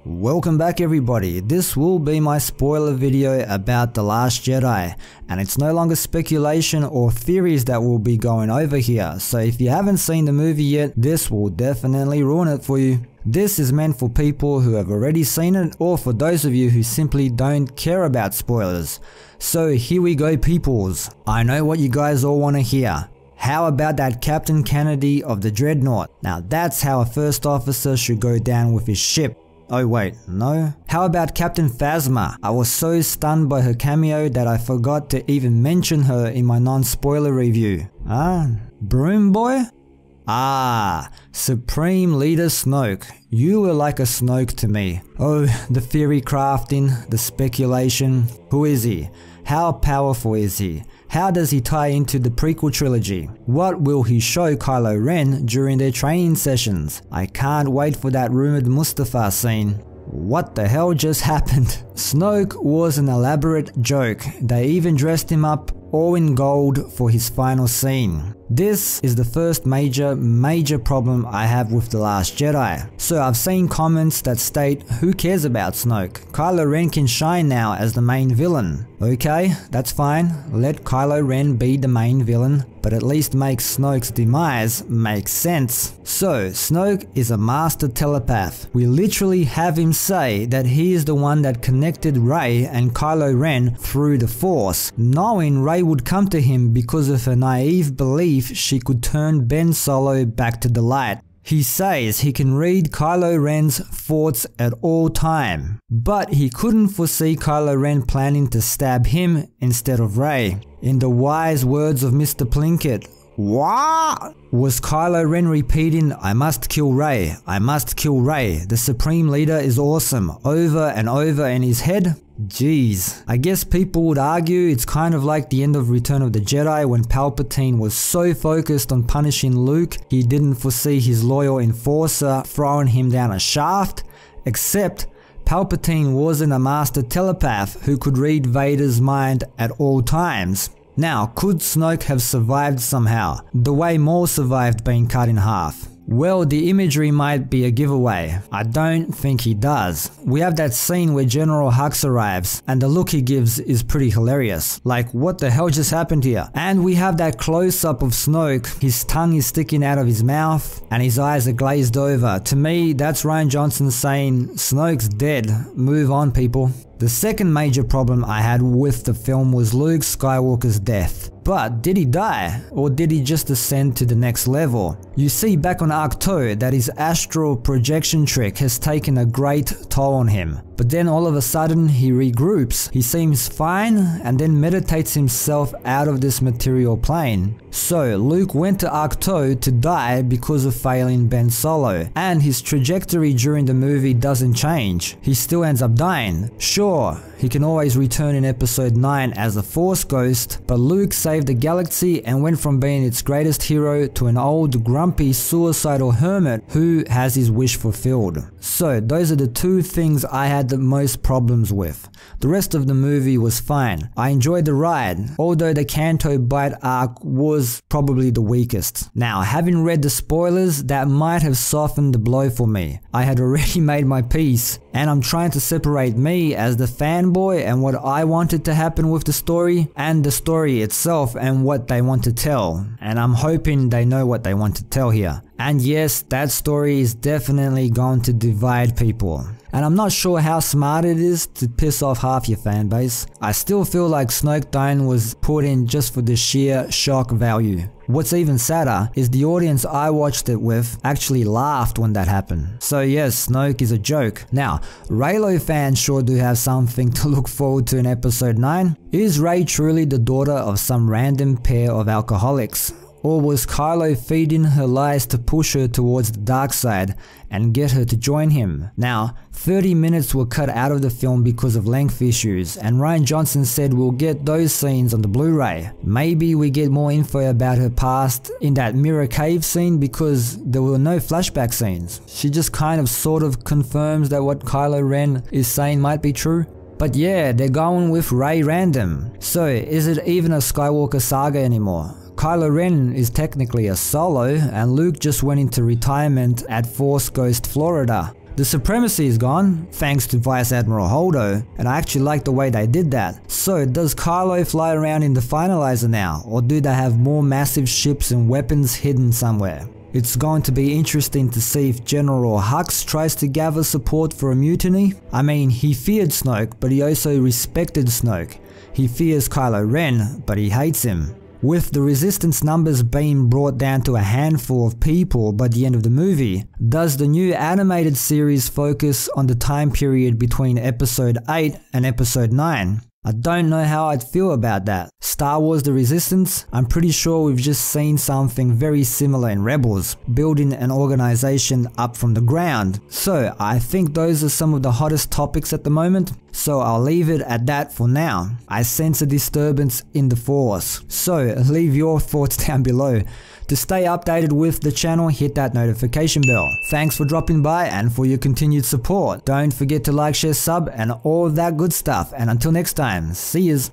Welcome back everybody, this will be my spoiler video about The Last Jedi, and it's no longer speculation or theories that we'll be going over here, so if you haven't seen the movie yet, this will definitely ruin it for you. This is meant for people who have already seen it or for those of you who simply don't care about spoilers. So here we go peoples, I know what you guys all want to hear. How about that Captain Kennedy of the Dreadnought? Now that's how a first officer should go down with his ship. Oh wait, no? How about Captain Phasma? I was so stunned by her cameo that I forgot to even mention her in my non-spoiler review. Broom Boy? Supreme Leader Snoke. You were like a Snoke to me. Oh, the theory crafting, the speculation. Who is he? How powerful is he? How does he tie into the prequel trilogy? What will he show Kylo Ren during their training sessions? I can't wait for that rumored Mustafar scene. What the hell just happened? Snoke was an elaborate joke. They even dressed him up all in gold for his final scene. This is the first major problem I have with The Last Jedi. So I've seen comments that state, who cares about Snoke? Kylo Ren can shine now as the main villain. Okay, that's fine, let Kylo Ren be the main villain, but at least make Snoke's demise make sense. So, Snoke is a master telepath. We literally have him say that he is the one that connected Rey and Kylo Ren through the Force, knowing Rey would come to him because of her naive belief she could turn Ben Solo back to the light. He says he can read Kylo Ren's thoughts at all time, but he couldn't foresee Kylo Ren planning to stab him instead of Rey. In the wise words of Mr. Plinkett, what? Was Kylo Ren repeating, I must kill Rey, I must kill Rey, the Supreme Leader is awesome, over and over in his head? Jeez. I guess people would argue it's kind of like the end of Return of the Jedi when Palpatine was so focused on punishing Luke, he didn't foresee his loyal enforcer throwing him down a shaft, except Palpatine wasn't a master telepath who could read Vader's mind at all times. Now, could Snoke have survived somehow, the way Maul survived being cut in half? Well, the imagery might be a giveaway. I don't think he does. We have that scene where General Hux arrives, and the look he gives is pretty hilarious. Like, what the hell just happened here? And we have that close-up of Snoke, his tongue is sticking out of his mouth, and his eyes are glazed over. To me, that's Rian Johnson saying, Snoke's dead, move on people. The second major problem I had with the film was Luke Skywalker's death. But did he die, or did he just ascend to the next level? You see back on Ahch-To that his astral projection trick has taken a great toll on him. But then all of a sudden he regroups, he seems fine, and then meditates himself out of this material plane. So Luke went to Ahch-To to die because of failing Ben Solo, and his trajectory during the movie doesn't change. He still ends up dying. Sure, he can always return in episode 9 as a Force ghost, but Luke saved the galaxy and went from being its greatest hero to an old grumpy suicidal hermit who has his wish fulfilled. So those are the two things I had the most problems with. The rest of the movie was fine. I enjoyed the ride, although the Canto Bight arc was probably the weakest. Now, having read the spoilers, that might have softened the blow for me. I had already made my peace, and I'm trying to separate me as the fanboy and what I wanted to happen with the story, and the story itself and what they want to tell. And I'm hoping they know what they want to tell here. And yes, that story is definitely going to divide people. And I'm not sure how smart it is to piss off half your fan base. I still feel like Snoke dying was put in just for the sheer shock value. What's even sadder is the audience I watched it with actually laughed when that happened. So yes, Snoke is a joke. Now, Reylo fans sure do have something to look forward to in episode 9. Is Rey truly the daughter of some random pair of alcoholics? Or was Kylo feeding her lies to push her towards the dark side and get her to join him? Now, 30 minutes were cut out of the film because of length issues, and Rian Johnson said we'll get those scenes on the Blu-ray. Maybe we get more info about her past in that mirror cave scene because there were no flashback scenes. She just kind of sort of confirms that what Kylo Ren is saying might be true. But yeah, they're going with Rey random. So is it even a Skywalker saga anymore? Kylo Ren is technically a Solo, and Luke just went into retirement at Force Ghost Florida. The supremacy is gone, thanks to Vice Admiral Holdo, and I actually like the way they did that. So does Kylo fly around in the Finalizer now, or do they have more massive ships and weapons hidden somewhere? It's going to be interesting to see if General Hux tries to gather support for a mutiny. I mean, he feared Snoke, but he also respected Snoke. He fears Kylo Ren, but he hates him. With the resistance numbers being brought down to a handful of people by the end of the movie, does the new animated series focus on the time period between episode 8 and episode 9? I don't know how I'd feel about that. Star Wars The Resistance? I'm pretty sure we've just seen something very similar in Rebels, building an organization up from the ground. So I think those are some of the hottest topics at the moment, so I'll leave it at that for now. I sense a disturbance in the Force, so leave your thoughts down below. To stay updated with the channel, hit that notification bell. Thanks for dropping by and for your continued support. Don't forget to like, share, sub, and all that good stuff. And until next time, see yous.